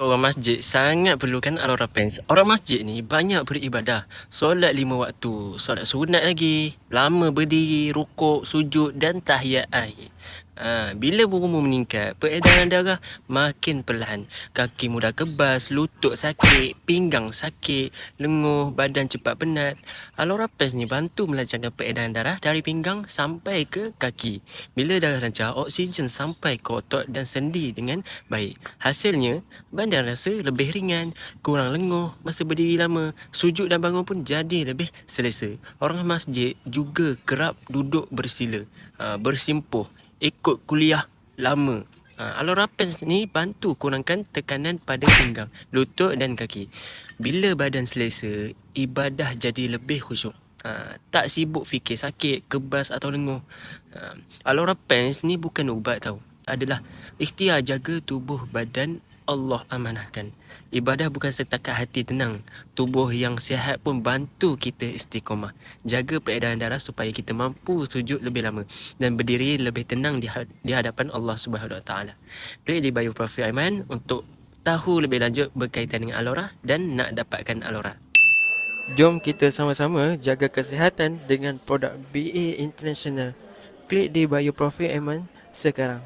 Orang masjid sangat perlukan Al-Aura Pens. Orang masjid ni banyak beribadah. Solat 5 waktu. Solat sunat lagi. Lama berdiri, rukuk, sujud dan tahiyat akhir. Bila berumur meningkat, peredaran darah makin perlahan. Kaki mudah kebas, lutut sakit, pinggang sakit, lenguh, badan cepat penat. Al-Aura Pens ni bantu melancarkan peredaran darah dari pinggang sampai ke kaki. Bila darah lancar, oksigen sampai ke otot dan sendi dengan baik. Hasilnya, badan rasa lebih ringan, kurang lenguh masa berdiri lama, sujud dan bangun pun jadi lebih selesa. Orang masjid juga kerap duduk bersila, bersimpuh, ikut kuliah lama. Al-Aura Pens ni bantu kurangkan tekanan pada pinggang, lutut dan kaki. Bila badan selesa, ibadah jadi lebih khusyuk. Tak sibuk fikir sakit, kebas atau lenguh. Al-Aura Pens ni bukan ubat tau. Adalah ikhtiar jaga tubuh badan Allah amanahkan. Ibadah bukan setakat hati tenang. Tubuh yang sihat pun bantu kita istiqomah. Jaga peredaran darah supaya kita mampu sujud lebih lama dan berdiri lebih tenang di hadapan Allah Subhanahu Wa Taala. Klik di bio profil Aiman untuk tahu lebih lanjut berkaitan dengan Al-Aura dan nak dapatkan Al-Aura. Jom kita sama-sama jaga kesihatan dengan produk BA International. Klik di bio profil Aiman sekarang.